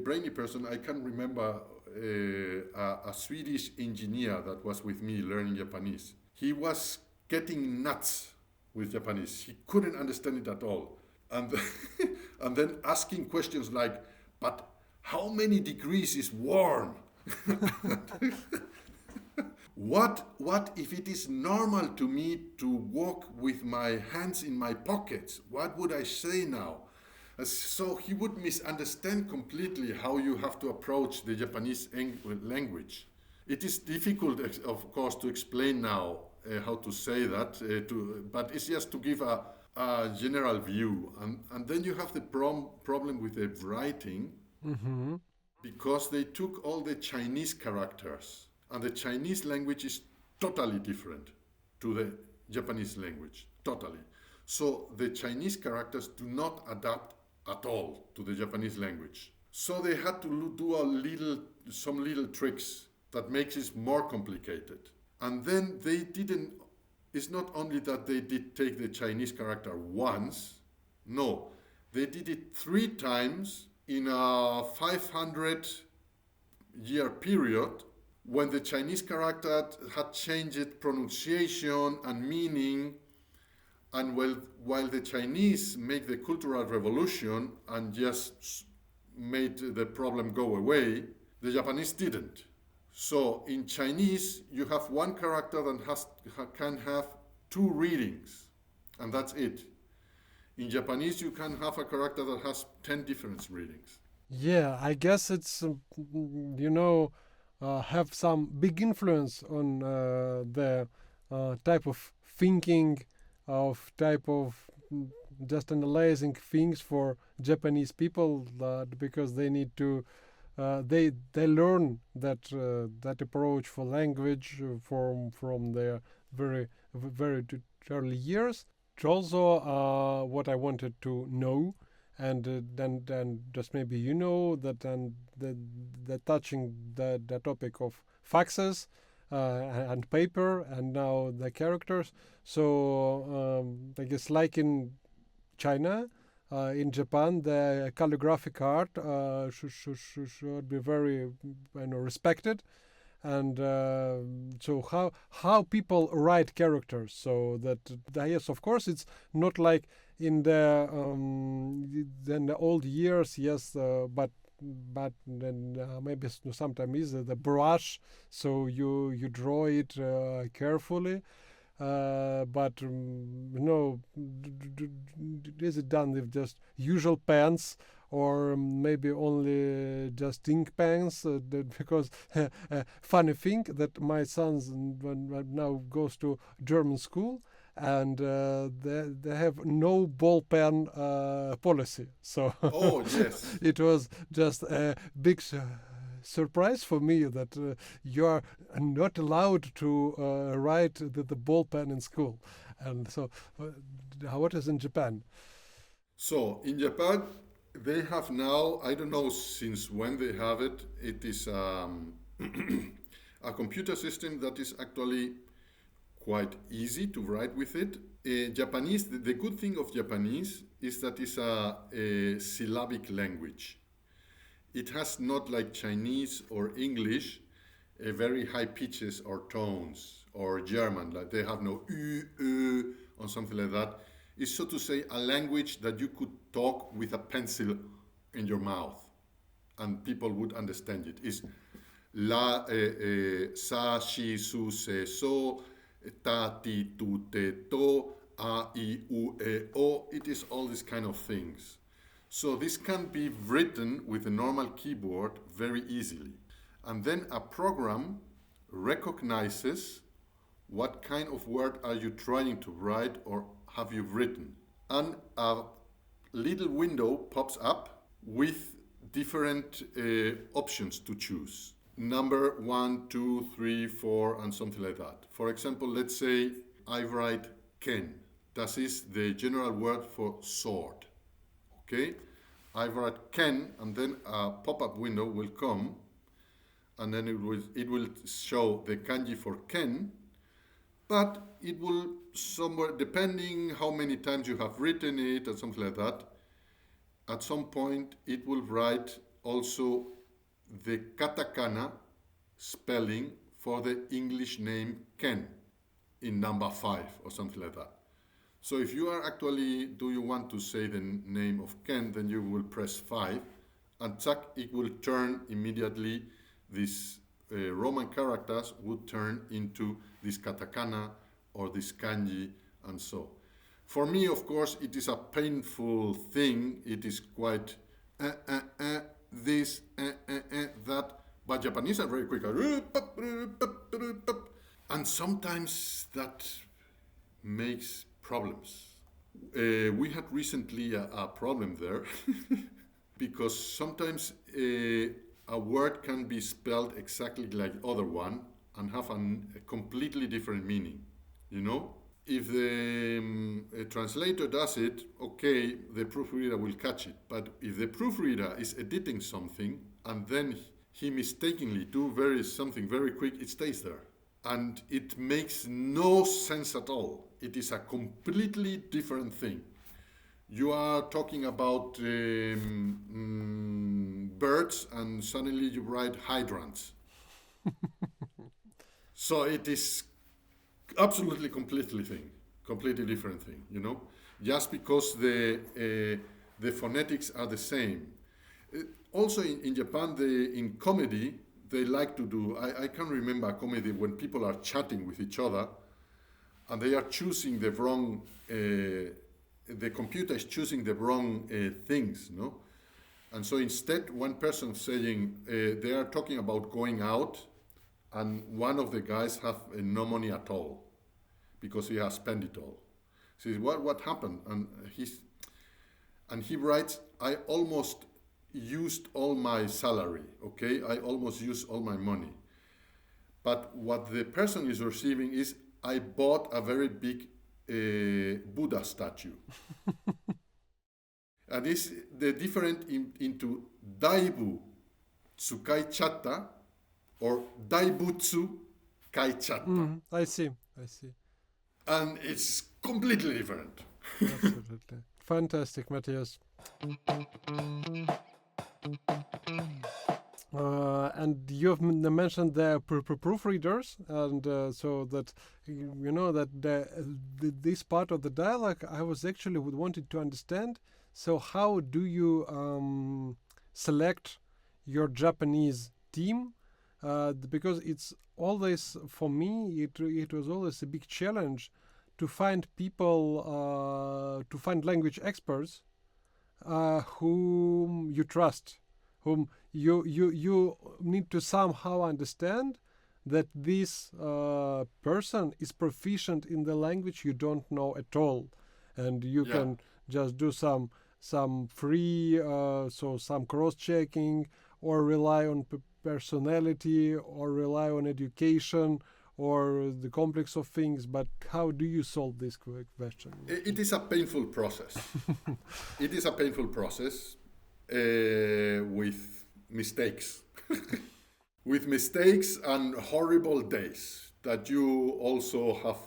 S2: brainy person, I can remember a Swedish engineer that was with me learning Japanese. He was getting nuts with Japanese. He couldn't understand it at all. And, and then asking questions like, but how many degrees is warm? What if it is normal to me to walk with my hands in my pockets? What would I say now? So he would misunderstand completely how you have to approach the Japanese language. It is difficult, of course, to explain now how to say that, but it's just to give a general view. And then you have the problem with the writing, mm-hmm. because they took all the Chinese characters. And the Chinese language is totally different to the Japanese language, totally. So the Chinese characters do not adapt at all to the Japanese language. So they had to do some little tricks that makes it more complicated. And then it's not only that they did take the Chinese character once, no, they did it 3 times in a 500-year period, when the Chinese character had changed pronunciation and meaning, and while the Chinese make the Cultural Revolution and just made the problem go away, the Japanese didn't. So in Chinese, you have one character that can have 2 readings, and that's it. In Japanese, you can have a character that has 10 different readings.
S1: Yeah, I guess it's, have some big influence on the type of thinking, of type of just analyzing things for Japanese people, because they need to they learn that approach for language from their very early years. Also, what I wanted to know, and then just maybe that and the touching the topic of faxes and paper and now the characters. So I guess like in China, in Japan, the calligraphic art should be very respected. And so how people write characters, so that yes, of course, it's not like in the old years, yes, but then maybe sometimes is the brush, so you draw it carefully. But is it done with just usual pens, or maybe only just ink pens? Because funny thing that my sons now goes to German school, and they have no ball pen policy. So
S2: Oh, yes.
S1: it was just a big surprise for me that you are not allowed to write the ball pen in school. And so, what is in Japan?
S2: So in Japan, they have now, I don't know since when they have it, it is a computer system that is actually quite easy to write with it. Japanese, the good thing of Japanese is that it's a syllabic language. It has not like Chinese or English, very high pitches or tones, or German, like they have no ü, or something like that. It's so to say a language that you could talk with a pencil in your mouth and people would understand it. It's la, sa, shi, su, se, so, ta, ti, tu, te, to, a, I, u, e, o. It is all these kind of things. So this can be written with a normal keyboard very easily. And then a program recognizes what kind of word are you trying to write or have you written. And a little window pops up with different options to choose. Number 1, 2, 3, 4, and something like that. For example, let's say I write ken. That is the general word for sword. Okay, I write ken, and then a pop-up window will come, and then it will show the kanji for ken, but it will somewhere, depending how many times you have written it or something like that, at some point it will write also the katakana spelling for the English name ken in number 5 or something like that. So if you are actually, do you want to say the name of Ken, then you will press 5, and it will turn immediately, these Roman characters would turn into this katakana or this kanji, and so. For me, of course, it is a painful thing. It is quite this, that, but Japanese are very quick. And sometimes that makes problems. We had recently a problem there because sometimes a word can be spelled exactly like other one and have a completely different meaning. You know, if the translator does it, okay, the proofreader will catch it. But if the proofreader is editing something and then he mistakenly do something very quick, it stays there. And it makes no sense at all. It is a completely different thing. You are talking about birds, and suddenly you write hydrants. So it is absolutely completely different thing. You know, just because the phonetics are the same. Also in Japan, in comedy, they like to do, I can remember a comedy when people are chatting with each other and they are choosing the wrong, the computer is choosing the wrong things, no? And so instead, one person saying, they are talking about going out, and one of the guys have no money at all. because he has spent it all. He says, what happened? And he writes, I almost used all my salary, okay? I almost used all my money. But what the person is receiving is, I bought a very big Buddha statue. And it's the difference into Daibu Tsukai Chatta or Daibutsu Kai Chatta.
S1: I see.
S2: And it's completely different.
S1: Absolutely. Fantastic, Matias. And you have mentioned the proofreaders, and so that you know that this part of the dialogue I was actually wanted to understand. So how do you select your Japanese team? Because it's always, for me, it was always a big challenge to find people, to find language experts whom you trust, whom you need to somehow understand that this person is proficient in the language you don't know at all, and you can just do some free, some cross-checking, or rely on personality, or rely on education, or the complex of things. But how do you solve this question?
S2: It is a painful process. It is a painful process with mistakes. With mistakes and horrible days that you also have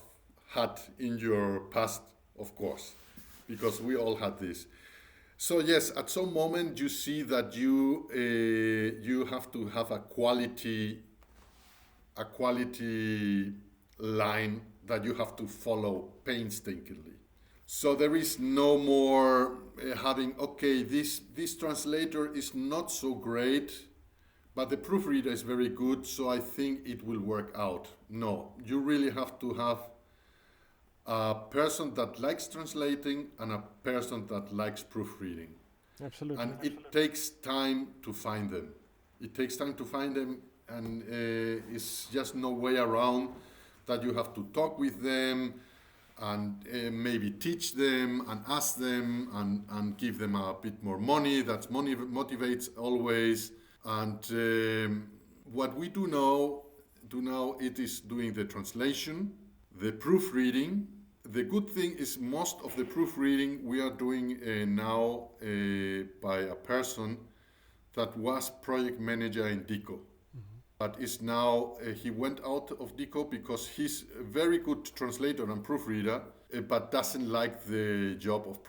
S2: had in your past, of course, because we all had this. So yes, at some moment you see that you have to have a quality line that you have to follow painstakingly. So there is no more having, okay, this translator is not so great, but the proofreader is very good, so I think it will work out. No, you really have to have a person that likes translating and a person that likes proofreading.
S1: Absolutely.
S2: And it takes time to find them. And it's just no way around that. You have to talk with them and maybe teach them and ask them and give them a bit more money. That money motivates always. And what we do now, it is doing the translation, the proofreading. The good thing is most of the proofreading we are doing now by a person that was project manager in DICO. But is now, he went out of DICO because he's a very good translator and proofreader, but doesn't like the job of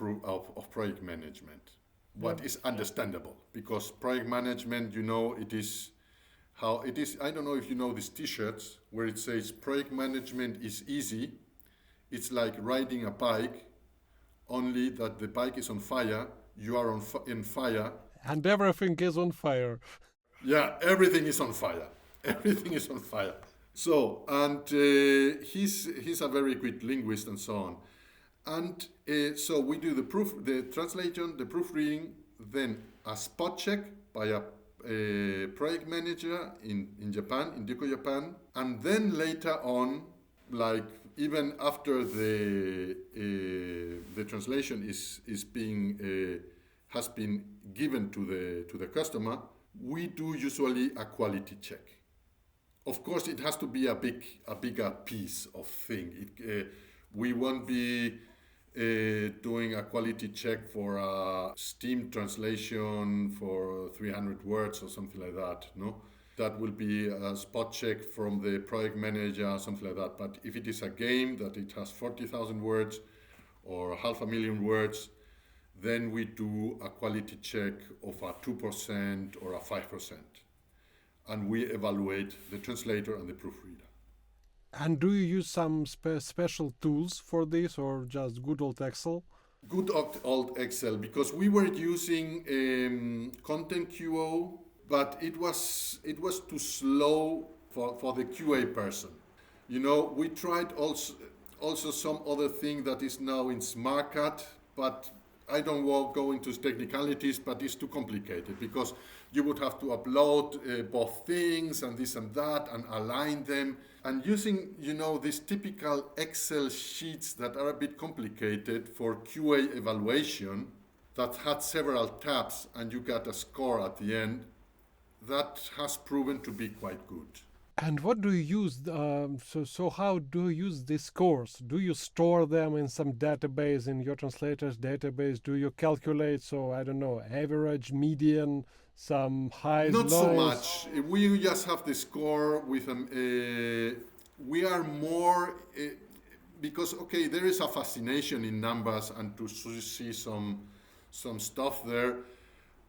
S2: project management. What is understandable, because project management, it is how it is. I don't know if you know these t-shirts where it says project management is easy. It's like riding a bike, only that the bike is on fire, you are in fire.
S1: And everything is on fire.
S2: Yeah, everything is on fire. Everything is on fire. So, and he's a very good linguist and so on. And so we do the translation, the proofreading, then a spot check by a project manager in Japan, in DICO Japan. And then later on, like even after the translation has been given to the customer, we do usually a quality check. Of course, it has to be a bigger piece of thing. We won't be doing a quality check for a Steam translation for 300 words or something like that. No, that will be a spot check from the project manager, something like that. But if it is a game that it has 40,000 words or 500,000 words, then we do a quality check of a 2% or a 5%. And we evaluate the translator and the proofreader.
S1: And do you use some special tools for this, or just good old Excel?
S2: Good old Excel, because we were using Content QO, but it was too slow for the QA person. We tried also some other thing that is now in SmartCut, but I don't want go into technicalities, but it's too complicated because you would have to upload both things and this and that and align them. And using, these typical Excel sheets that are a bit complicated for QA evaluation that had several tabs and you got a score at the end, that has proven to be quite good.
S1: And what do you use? So how do you use these scores? Do you store them in some database, in your translator's database? Do you calculate, I don't know, average, median, some highs,
S2: Not
S1: lows?
S2: so much. We just have the score with we are more because there is a fascination in numbers and to see some stuff there,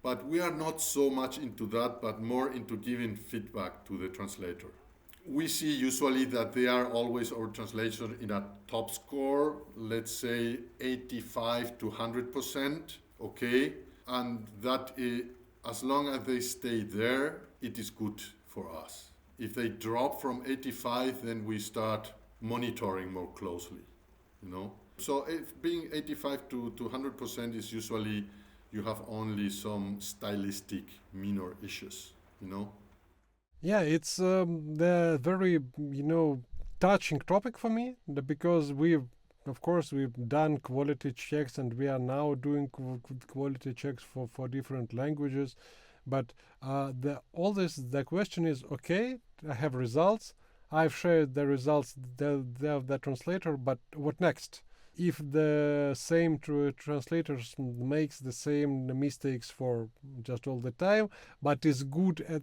S2: but we are not so much into that, but more into giving feedback to the translator. We see usually that they are always our translator in a top score, let's say 85 to 100%, okay, and that as long as they stay there, it is good for us. If they drop from 85, then we start monitoring more closely, So if being 85 to 100% is usually you have only some stylistic minor issues,
S1: Yeah, it's the very, touching topic for me because of course, we've done quality checks and we are now doing quality checks for different languages. But the question is, okay, I have results. I've shared the results of the translator, but what next? If the same translators makes the same mistakes for just all the time, but is good at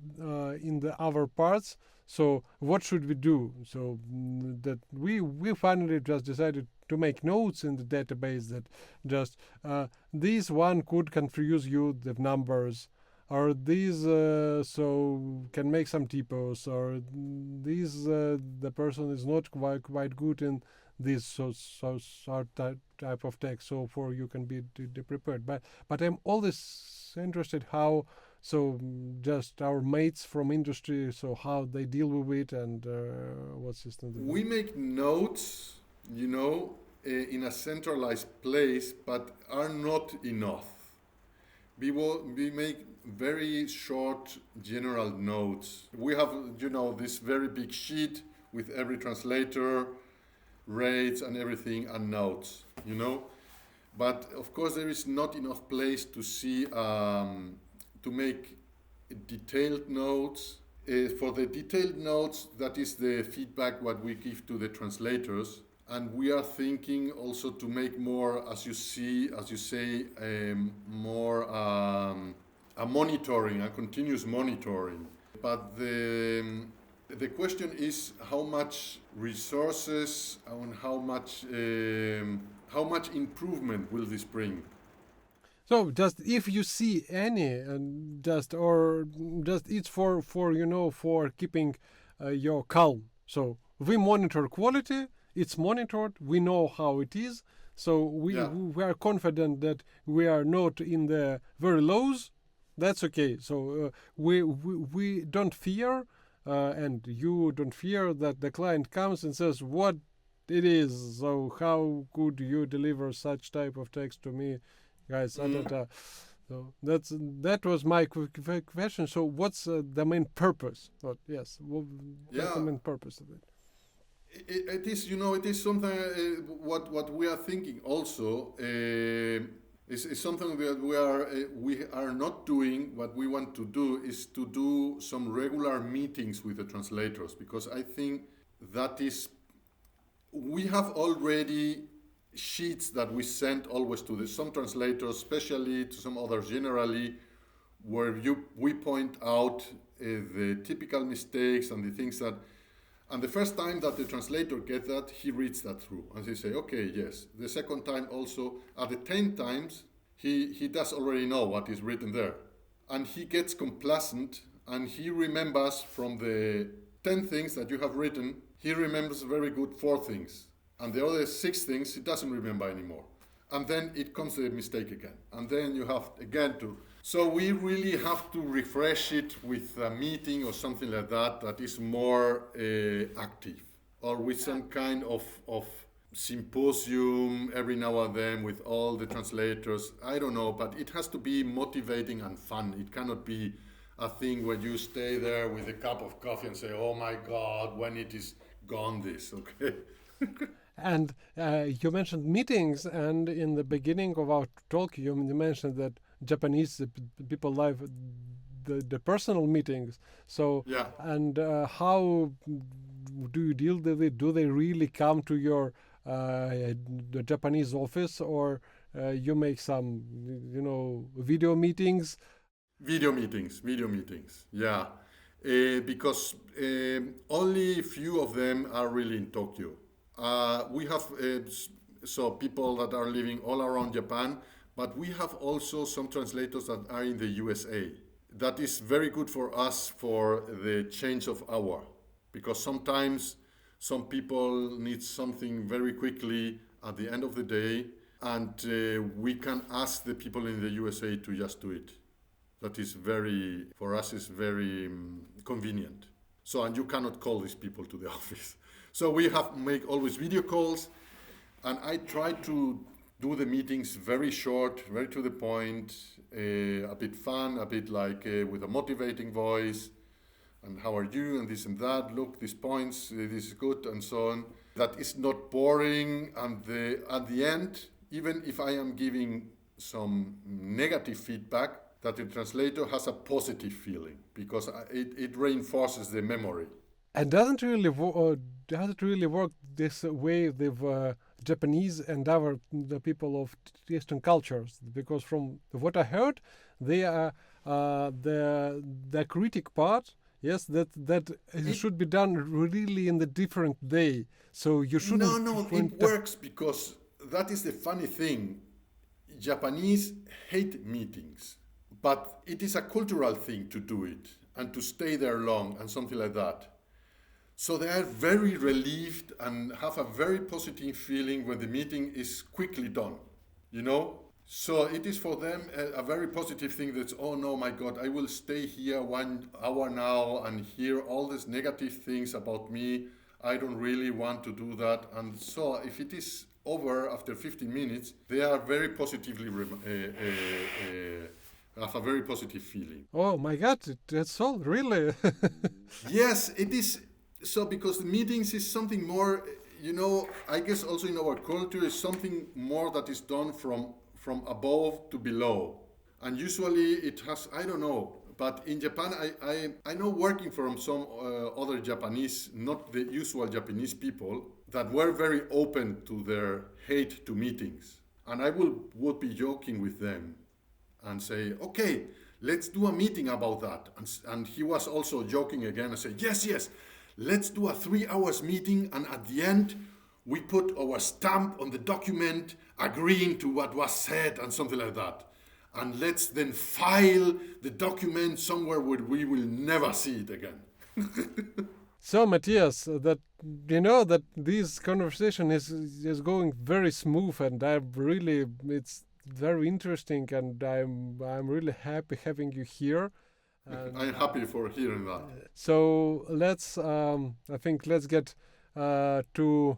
S1: in the other parts, so what should we do? So that we finally just decided to make notes in the database that just this one could confuse you the numbers, or these can make some typos, or these the person is not quite good in this type of text, so for you can be prepared. But I'm always interested how just our mates from industry, so how they deal with it and what system they
S2: we make notes, in a centralized place, but are not enough. We make very short general notes. We have, this very big sheet with every translator, rates and everything, and notes, But of course, there is not enough place to see, to make detailed notes. For the detailed notes, that is the feedback what we give to the translators. And we are thinking also to make more, as you say, more a monitoring, a continuous monitoring. But the question is how much resources and how much improvement will this bring?
S1: So just if you see any, it's for keeping your calm. So we monitor quality. It's monitored. We know how it is. So we are confident that we are not in the very lows. That's okay. So we don't fear, and you don't fear that the client comes and says what it is. So how could you deliver such type of text to me, guys? So that was my question. So what's the main purpose? What's the main purpose of it?
S2: It is, it is something. What we are thinking also is something that we are not doing. What we want to do is to do some regular meetings with the translators, because I think that is. We have already sheets that we send always to some translators, especially to some others generally, where we point out the typical mistakes and the things that. And the first time that the translator gets that, he reads that through. And he say, okay, yes. The second time also, at the 10 times, he does already know what is written there. And he gets complacent, and he remembers from the 10 things that you have written, he remembers very good 4 things. And the other 6 things, he doesn't remember anymore. And then it comes the mistake again. And then you have again to... So we really have to refresh it with a meeting or something like that is more active, or with some kind of symposium every now and then with all the translators. I don't know, but it has to be motivating and fun. It cannot be a thing where you stay there with a cup of coffee and say, "Oh my God, when it is gone, this." Okay.
S1: And you mentioned meetings, and in the beginning of our talk, you mentioned that Japanese people like the personal meetings. So,
S2: Yeah.
S1: and how do you deal with it? Do they really come to your the Japanese office, or you make some, video meetings?
S2: Video meetings, yeah. Because only few of them are really in Tokyo. We have so people that are living all around Japan, but we have also some translators that are in the USA. That is very good for us for the change of hour, because sometimes some people need something very quickly at the end of the day, and we can ask the people in the USA to just do it. That is very, for us, is very convenient. So, and you cannot call these people to the office. So we have make always video calls, and I try to do the meetings very short, very to the point, a bit fun, a bit like with a motivating voice, and how are you, and this and that, look, these points, this is good, and so on. That is not boring, and at the end, even if I am giving some negative feedback, that the translator has a positive feeling, because it reinforces the memory.
S1: And does it really work this way with Japanese and the people of Eastern cultures? Because from what I heard, they are the critic part. Yes, that it should be done really in the different day. So you shouldn't.
S2: No, it works, because that is the funny thing. Japanese hate meetings, but it is a cultural thing to do it and to stay there long and something like that. So they are very relieved and have a very positive feeling when the meeting is quickly done, So it is for them a very positive thing that's, oh no, my God, I will stay here 1 hour now and hear all these negative things about me. I don't really want to do that. And so if it is over after 15 minutes, they are very positively have a very positive feeling.
S1: Oh my God, that's all, really?
S2: Yes, it is. So because the meetings is something more, I guess also in our culture is something more that is done from above to below. And usually it has, I don't know, but in Japan, I know working from some other Japanese, not the usual Japanese people, that were very open to their hate to meetings. And I would be joking with them and say, okay, let's do a meeting about that. And he was also joking again and said, yes, let's do a 3 hours meeting, and at the end, we put our stamp on the document agreeing to what was said and something like that. And let's then file the document somewhere where we will never see it again.
S1: So, Matias, that this conversation is going very smooth, and it's very interesting, and I'm really happy having you here. And
S2: I'm happy for hearing that.
S1: So let's get to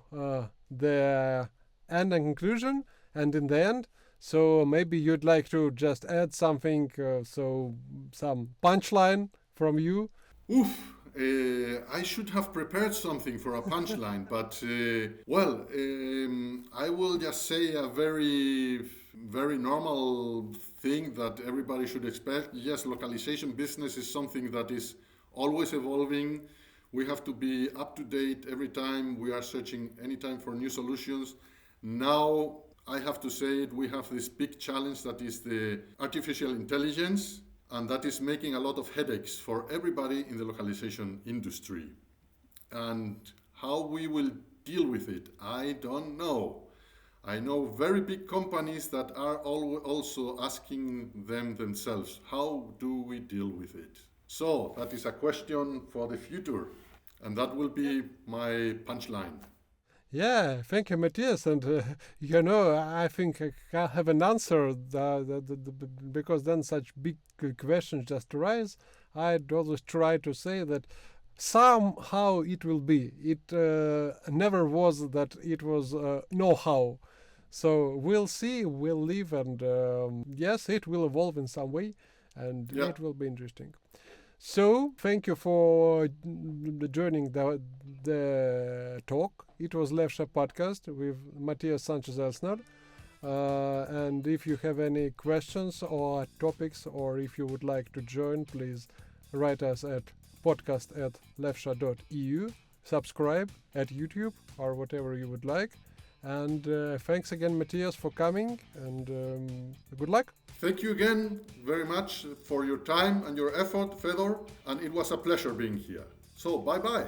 S1: the end and conclusion, and in the end, so maybe you'd like to just add something, some punchline from you.
S2: I should have prepared something for a punchline, but I will just say a very, very normal thing that everybody should expect. Yes, localization business is something that is always evolving. We have to be up to date every time. We are searching anytime for new solutions. Now, I have to say we have this big challenge that is the artificial intelligence, and that is making a lot of headaches for everybody in the localization industry. And how we will deal with it, I don't know. I know very big companies that are also asking themselves, how do we deal with it? So that is a question for the future, and that will be my punchline.
S1: Yeah, thank you, Matias. And I think I have an answer because then such big questions just arise. I'd always try to say that somehow it will be. It never was that it was know-how. So we'll see, we'll live, and yes, it will evolve in some way, and it will be interesting. So thank you for joining the talk. It was Levsha Podcast with Matias Sanchez Elsner. And if you have any questions or topics, or if you would like to join, please write us at podcast@levsha.eu, subscribe at YouTube or whatever you would like. And thanks again, Matias, for coming, and good luck.
S2: Thank you again very much for your time and your effort, Fedor, and it was a pleasure being here. So, bye-bye.